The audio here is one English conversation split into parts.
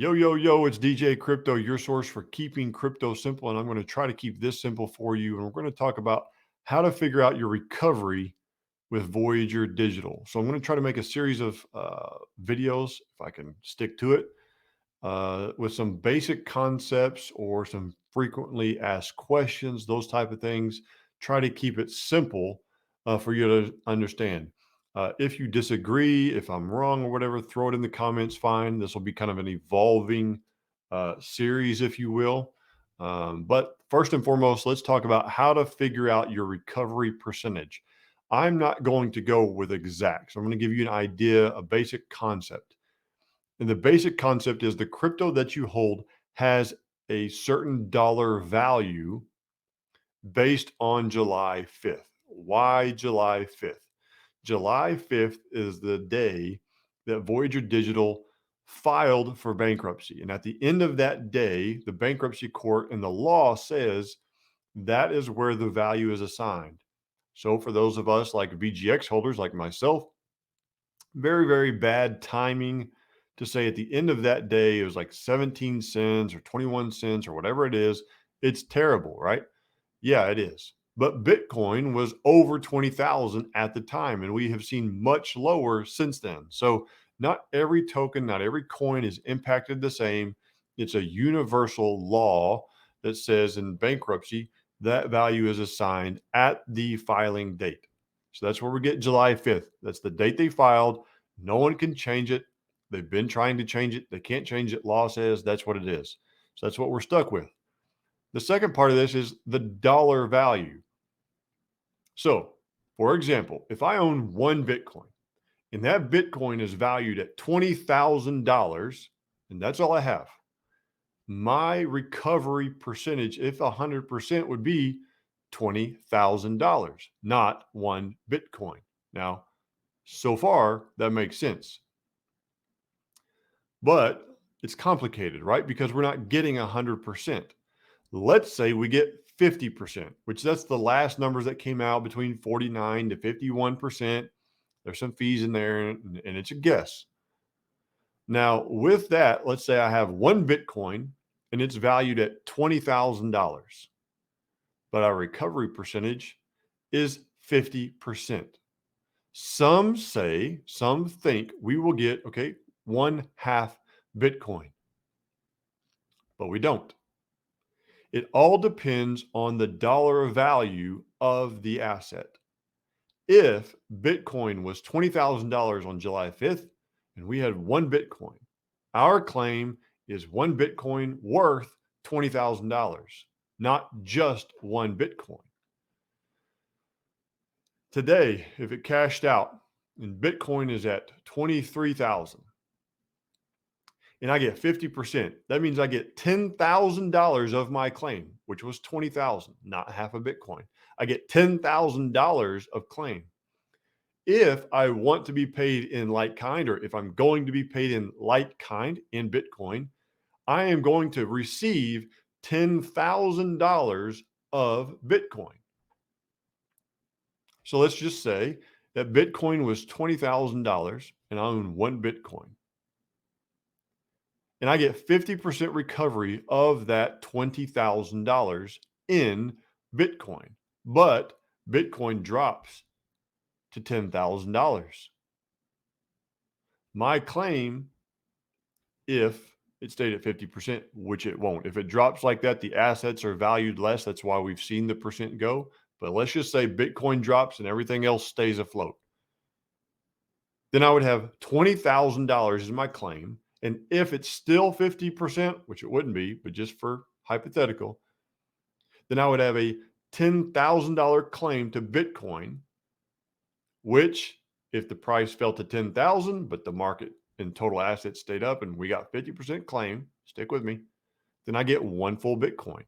Yo, yo, yo, it's DJ Crypto, your source for keeping crypto simple. And I'm going to try to keep this simple for you. And we're going to talk about how to figure out your recovery with Voyager Digital. So I'm going to try to make a series of videos, if I can stick to it, with some basic concepts or some frequently asked questions, those type of things. Try to keep it simple for you to understand. If you disagree, if I'm wrong or whatever, throw it in the comments. Fine. This will be kind of an evolving series, if you will. But first and foremost, let's talk about how to figure out your recovery percentage. I'm not going to go with exacts. I'm going to give you an idea, a basic concept. And the basic concept is the crypto that you hold has a certain dollar value based on July 5th. Why July 5th? July 5th is the day that Voyager Digital filed for bankruptcy. And at the end of that day, the bankruptcy court and the law says that is where the value is assigned. So for those of us like VGX holders like myself, very, very bad timing to say at the end of that day, it was like 17 cents or 21 cents or whatever it is. It's terrible, right? Yeah, it is. But Bitcoin was over 20,000 at the time, and we have seen much lower since then. So not every token, not every coin is impacted the same. It's a universal law that says in bankruptcy, that value is assigned at the filing date. So that's where we get July 5th. That's the date they filed. No one can change it. They've been trying to change it. They can't change it. Law says that's what it is. So that's what we're stuck with. The second part of this is the dollar value. So, for example, if I own one Bitcoin and that Bitcoin is valued at $20,000, and that's all I have, my recovery percentage, if 100%, would be $20,000, not one Bitcoin. Now, so far, that makes sense. But it's complicated, right? Because we're not getting 100%. Let's say we get 50%, which that's the last numbers that came out between 49 to 51%. There's some fees in there and it's a guess. Now, with that, let's say I have one Bitcoin and it's valued at $20,000, but our recovery percentage is 50%. Some think we will get, okay, 1/2 Bitcoin, but we don't. It all depends on the dollar value of the asset. If Bitcoin was $20,000 on July 5th and we had one Bitcoin, our claim is one Bitcoin worth $20,000, not just one Bitcoin. Today, if it cashed out and Bitcoin is at 23,000 and I get 50%, that means I get $10,000 of my claim, which was 20,000, not half a Bitcoin. I get $10,000 of claim. If I want to be paid in like kind, or if I'm going to be paid in like kind in Bitcoin, I am going to receive $10,000 of Bitcoin. So let's just say that Bitcoin was $20,000 and I own one Bitcoin. And I get 50% recovery of that $20,000 in Bitcoin. But Bitcoin drops to $10,000. My claim, if it stayed at 50%, which it won't. If it drops like that, the assets are valued less. That's why we've seen the percent go. But let's just say Bitcoin drops and everything else stays afloat. Then I would have $20,000 as my claim. And if it's still 50%, which it wouldn't be, but just for hypothetical, then I would have a $10,000 claim to Bitcoin, which if the price fell to 10,000, but the market and total assets stayed up and we got 50% claim, stick with me, then I get one full Bitcoin,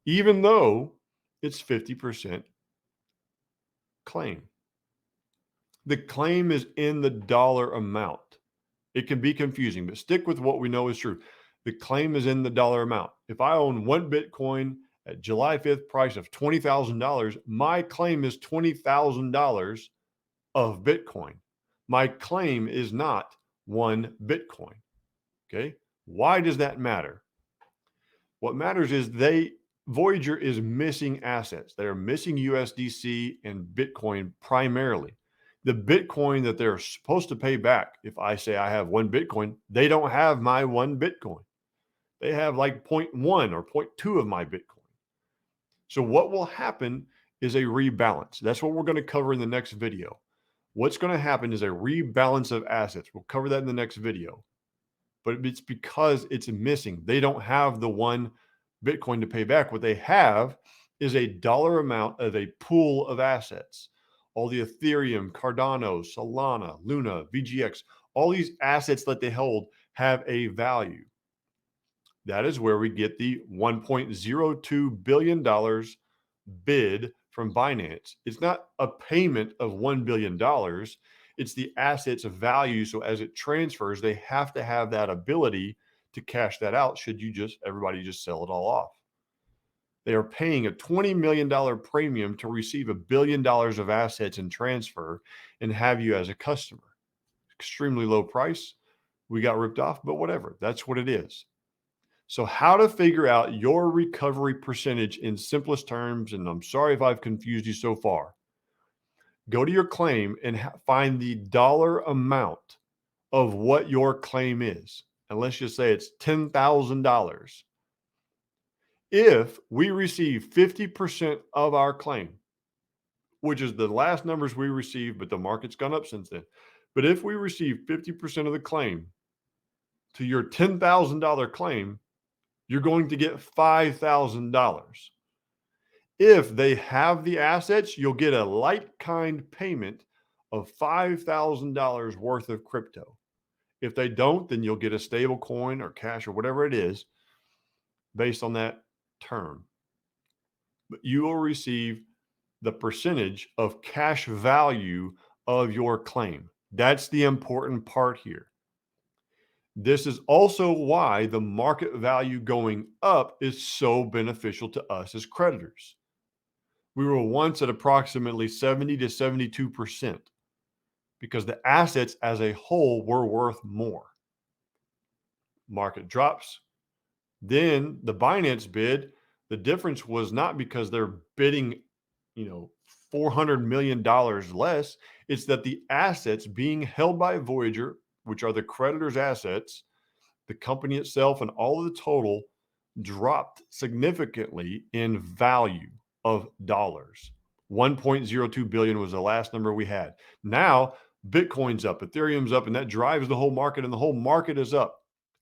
even though it's 50% claim. The claim is in the dollar amount. It can be confusing, but stick with what we know is true. The claim is in the dollar amount. If I own one Bitcoin at July 5th price of $20,000, my claim is $20,000 of Bitcoin. My claim is not one Bitcoin. Okay. Why does that matter? What matters is Voyager is missing assets. They are missing USDC and Bitcoin primarily. The Bitcoin that they're supposed to pay back, if I say I have 1 Bitcoin, they don't have my 1 Bitcoin. They have like 0.1 or 0.2 of my Bitcoin. So what will happen is a rebalance. That's what we're going to cover in the next video. What's going to happen is a rebalance of assets. We'll cover that in the next video. But it's because it's missing. They don't have the 1 Bitcoin to pay back. What they have is a dollar amount of a pool of assets. All the Ethereum, Cardano, Solana, Luna, VGX, all these assets that they hold have a value. That is where we get the $1.02 billion bid from Binance. It's not a payment of $1 billion. It's the asset's value. So as it transfers, they have to have that ability to cash that out should everybody just sell it all off. They are paying a $20 million premium to receive $1 billion of assets in transfer and have you as a customer. Extremely low price. We got ripped off, but whatever. That's what it is. So how to figure out your recovery percentage in simplest terms, and I'm sorry if I've confused you so far. Go to your claim and find the dollar amount of what your claim is. And let's just say it's $10,000. If we receive 50% of our claim, which is the last numbers we received, but the market's gone up since then. But if we receive 50% of the claim to your $10,000 claim, you're going to get $5,000. If they have the assets, you'll get a like-kind payment of $5,000 worth of crypto. If they don't, then you'll get a stable coin or cash or whatever it is based on that term. But you will receive the percentage of cash value of your claim. That's the important part here. This is also why the market value going up is so beneficial to us as creditors. We were once at approximately 70 to 72% because the assets as a whole were worth more. Market drops. Then the Binance bid, the difference was not because they're bidding, $400 million less. It's that the assets being held by Voyager, which are the creditor's assets, the company itself and all of the total dropped significantly in value of dollars. 1.02 billion was the last number we had. Now Bitcoin's up, Ethereum's up, and that drives the whole market, and the whole market is up.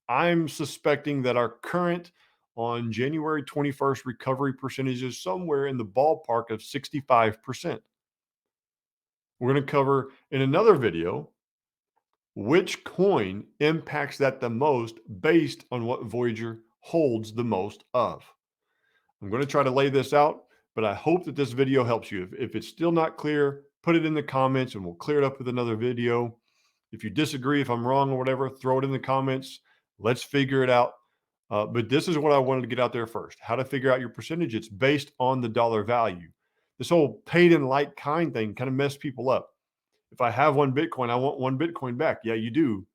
I'm suspecting that our current on January 21st recovery percentage is somewhere in the ballpark of 65%. We're going to cover in another video which coin impacts that the most based on what Voyager holds the most of. I'm going to try to lay this out, but I hope that this video helps you. If it's still not clear, put it in the comments and we'll clear it up with another video. If you disagree, if I'm wrong or whatever, throw it in the comments. Let's figure it out. But this is what I wanted to get out there first. How to figure out your percentage. It's based on the dollar value. This whole paid in like kind thing kind of messed people up. If I have 1 Bitcoin, I want 1 Bitcoin back. Yeah, you do.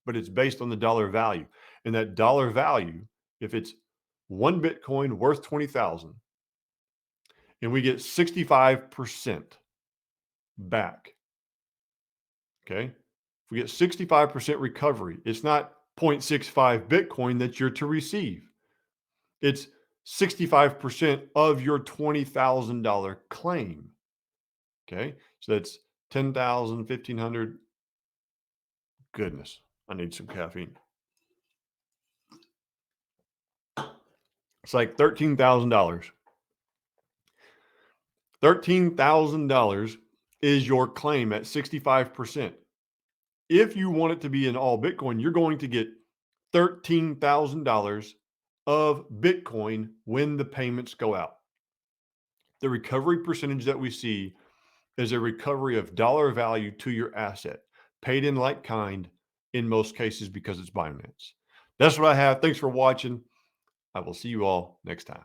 But it's based on the dollar value. And that dollar value, if it's 1 Bitcoin worth 20,000 and we get 65% back. Okay. If we get 65% recovery, it's not 0.65 Bitcoin that you're to receive. It's 65% of your $20,000 claim. Okay. So that's 10,000, 1,500. Goodness, I need some caffeine. It's like $13,000. $13,000 is your claim at 65%. If you want it to be in all Bitcoin, you're going to get $13,000 of Bitcoin when the payments go out. The recovery percentage that we see is a recovery of dollar value to your asset, paid in like kind in most cases because it's Binance. That's what I have. Thanks for watching. I will see you all next time.